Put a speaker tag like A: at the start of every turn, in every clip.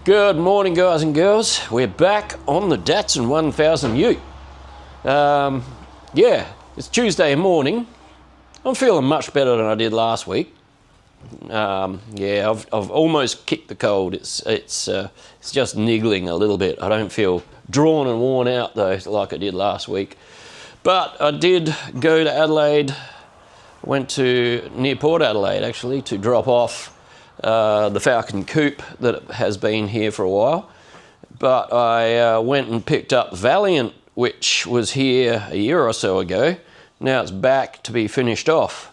A: Good morning, guys and girls. We're back on the Datsun 1000 Ute. Yeah, it's Tuesday morning. I'm feeling much better than I did last week. Yeah, I've almost kicked the cold. It's just niggling a little bit. I don't feel drawn and worn out though, like I did last week. But I did go to Adelaide. Went to near Port Adelaide actually to drop off the Falcon Coupe that has been here for a while. But I went and picked up Valiant, which was here a year or so ago. Now it's back to be finished off.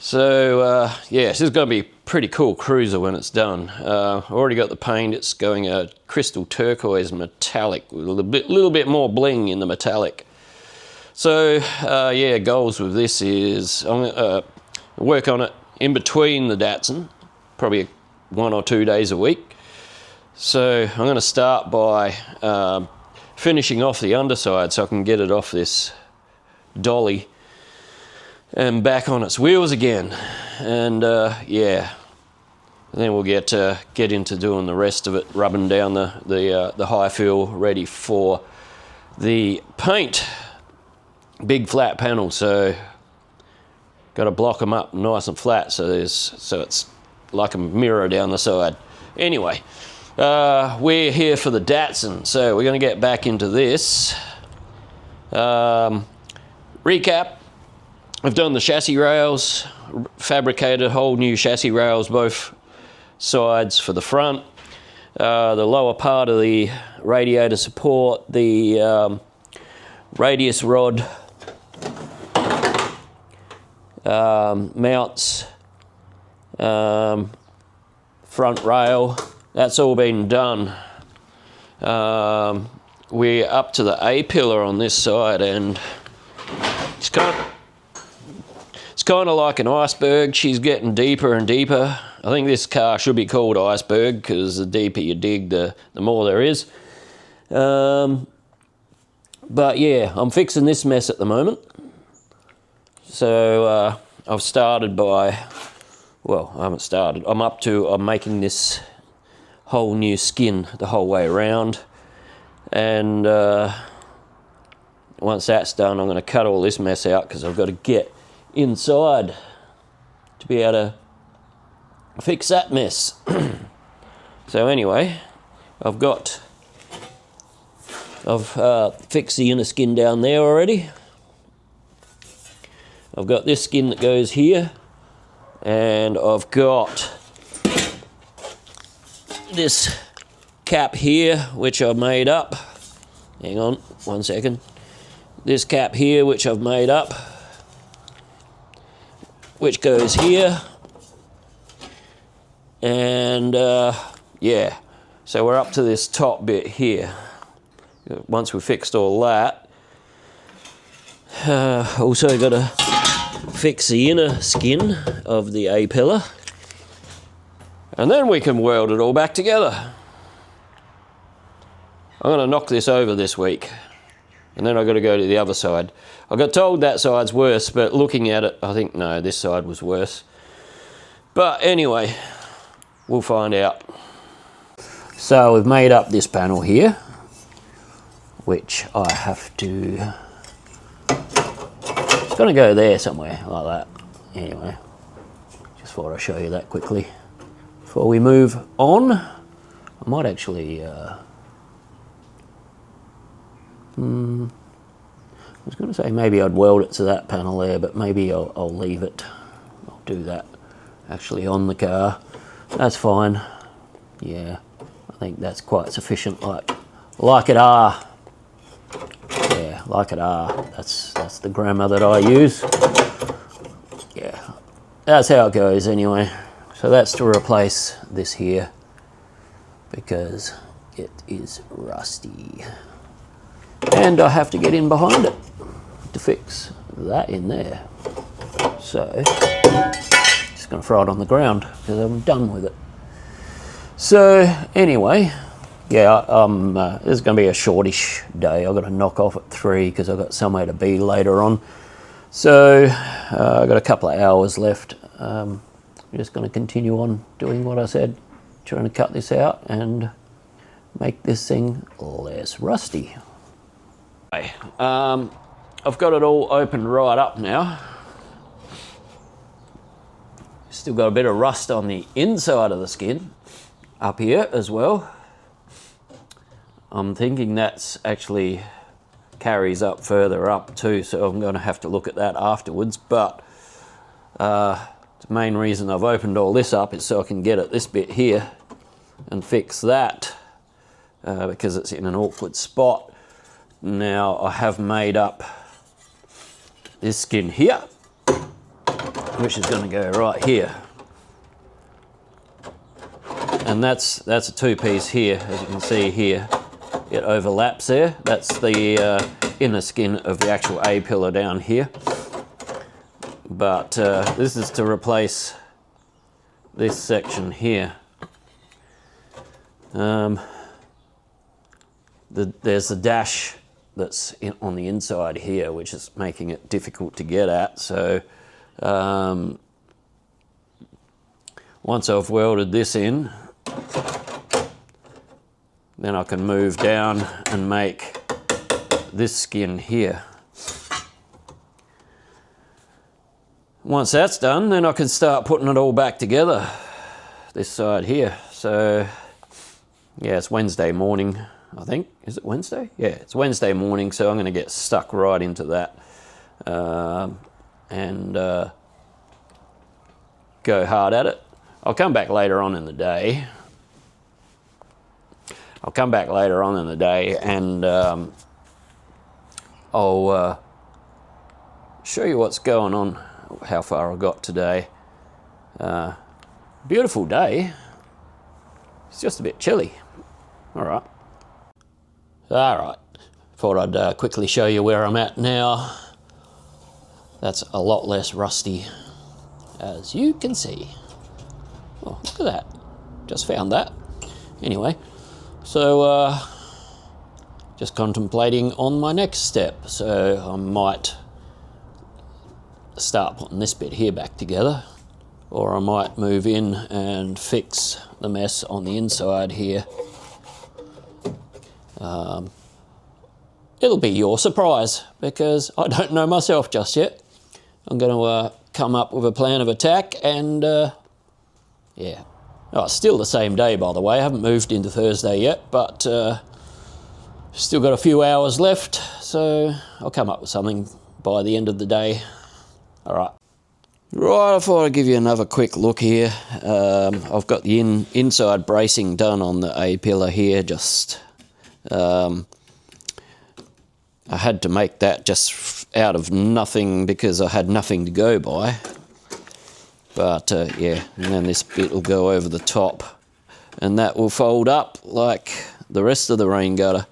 A: So yeah, this is going to be a pretty cool cruiser when it's done. I've already got the paint. It's going a crystal turquoise metallic with a little bit more bling in the metallic. So yeah, goals with this is I'm going to work on it in between the Datsun, probably 1 or 2 days a week. So I'm going to start by finishing off the underside so I can get it off this dolly and back on its wheels again. And yeah, and then we'll get into doing the rest of it, rubbing down the high fill ready for the paint. Big flat panel, so got to block them up nice and flat so it's like a mirror down the side. Anyway, we're here for the Datsun, so we're going to get back into this. Recap, I've done the chassis rails, fabricated whole new chassis rails, both sides for the front, the lower part of the radiator support, the radius rod mounts, front rail, that's all been done. We're up to the A pillar on this side, and it's kind of like an iceberg. She's getting deeper and deeper. I think this car should be called Iceberg because the deeper you dig, the more there is. But yeah, I'm fixing this mess at the moment. So I've started by, well, I haven't started. I'm making this whole new skin the whole way around. And once that's done, I'm going to cut all this mess out because I've got to get inside to be able to fix that mess. So anyway, I've fixed the inner skin down there already. I've got this skin that goes here, and I've got this cap here which I've made up. Hang on 1 second. This cap here which I've made up, which goes here, and yeah, so we're up to this top bit here. Once we've fixed all that, also got to fix the inner skin of the A pillar, and then we can weld it all back together. I'm going to knock this over this week, and then I've got to go to the other side. I got told that side's worse, but looking at it, I think no, this side was worse. But anyway, we'll find out. So we've made up this panel here, which I have to, it's going to go there somewhere like that. Anyway, just thought I'd show you that quickly before we move on. I might actually I was going to say maybe I'd weld it to that panel there, but maybe I'll leave it. I'll do that actually on the car. That's fine. Yeah, I think that's quite sufficient, like it are. Yeah, like it are. That's the grammar that I use. Yeah, that's how it goes anyway. So that's to replace this here because it is rusty. And I have to get in behind it to fix that in there. So, just going to throw it on the ground because I'm done with it. So, anyway, yeah, this is going to be a shortish day. I've got to knock off at 3 because I've got somewhere to be later on. So, I've got a couple of hours left. I'm just going to continue on doing what I said. trying to cut this out and make this thing less rusty. Okay, I've got it all opened right up now. Still got a bit of rust on the inside of the skin up here as well. I'm thinking that's actually carries up further up too, so I'm going to have to look at that afterwards. But the main reason I've opened all this up is so I can get at this bit here and fix that because it's in an awkward spot. Now I have made up this skin here, which is going to go right here, and that's a two-piece here, as you can see here. It overlaps there. That's the inner skin of the actual A-pillar down here. But this is to replace this section here. There's a dash that's on the inside here, which is making it difficult to get at. So once I've welded this in, then I can move down and make this skin here. Once that's done, then I can start putting it all back together, this side here. So yeah, it's Wednesday morning, I think. Is it Wednesday? Yeah, it's Wednesday morning, so I'm going to get stuck right into that and go hard at it. I'll come back later on in the day. And I'll show you what's going on, how far I got today. Beautiful day. It's just a bit chilly. All right. Thought I'd quickly show you where I'm at now. That's a lot less rusty, as you can see. Oh, look at that. Just found that. Anyway, so just contemplating on my next step. So I might start putting this bit here back together, or I might move in and fix the mess on the inside here. It'll be your surprise because I don't know myself just yet. I'm going to come up with a plan of attack and yeah. Oh, it's still the same day, by the way. I haven't moved into Thursday yet, but still got a few hours left, so I'll come up with something by the end of the day. All right. Right, I thought I'd give you another quick look here. I've got the inside bracing done on the A-pillar here. Just I had to make that just out of nothing because I had nothing to go by. But yeah, and then this bit will go over the top and that will fold up like the rest of the rain gutter.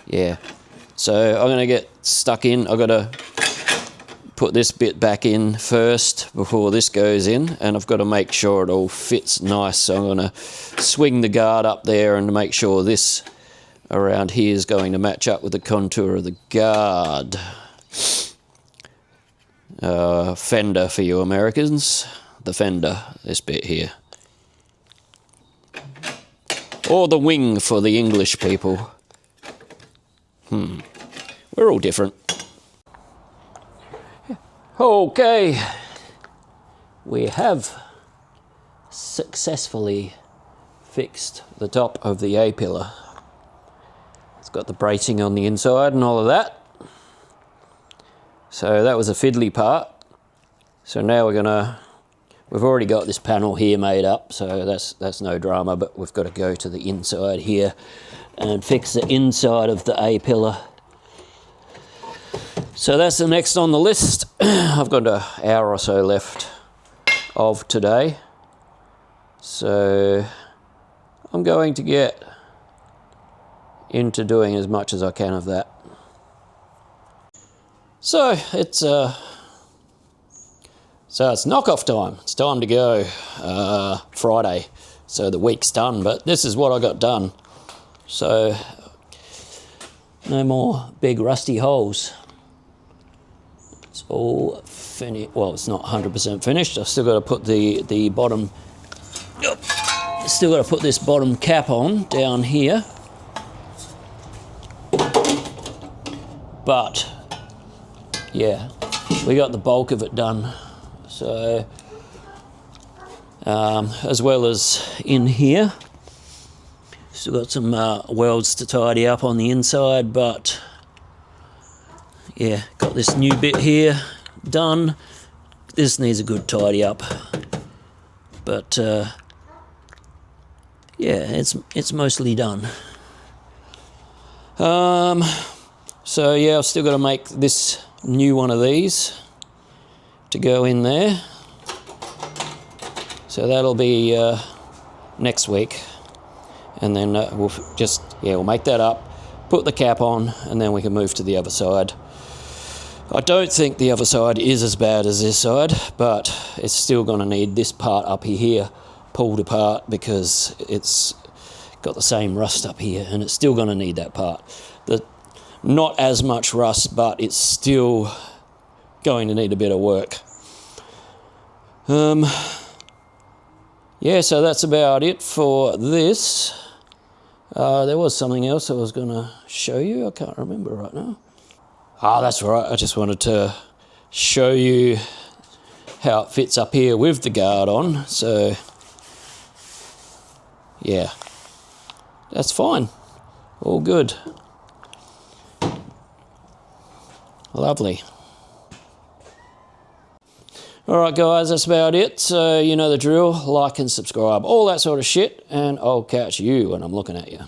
A: Yeah, so I'm going to get stuck in. I've got to put this bit back in first before this goes in, and I've got to make sure it all fits nice. So I'm going to swing the guard up there and make sure this around here is going to match up with the contour of the guard. Fender for you Americans, the fender, this bit here. Or the wing for the English people. We're all different. Okay, we have successfully fixed the top of the A-pillar. It's got the bracing on the inside and all of that. So that was a fiddly part. So now we've already got this panel here made up, so that's no drama, but we've got to go to the inside here and fix the inside of the A-pillar. So that's the next on the list. I've got an hour or so left of today. So I'm going to get into doing as much as I can of that. So it's knock-off time. It's time to go. Friday. So the week's done, but this is what I got done. So no more big rusty holes. It's all finished. Well, it's not 100% finished. I've still got to put the bottom. Still got to put this bottom cap on down here. But yeah, we got the bulk of it done. So as well as in here, still got some welds to tidy up on the inside, but yeah, got this new bit here done. This needs a good tidy up, but yeah, it's mostly done. So yeah, I've still got to make this new one of these to go in there. So that'll be next week, and then we'll make that up, put the cap on, and then we can move to the other side. I don't think the other side is as bad as this side, but it's still going to need this part up here pulled apart because it's got the same rust up here, and it's still going to need that part. Not as much rust, but it's still going to need a bit of work. Yeah, so that's about it for this. There was something else I was going to show you. I can't remember right now. That's right. I just wanted to show you how it fits up here with the guard on. So, yeah, that's fine. All good. Lovely. Alright guys, that's about it. So you know the drill. Like and subscribe. All that sort of shit. And I'll catch you when I'm looking at you.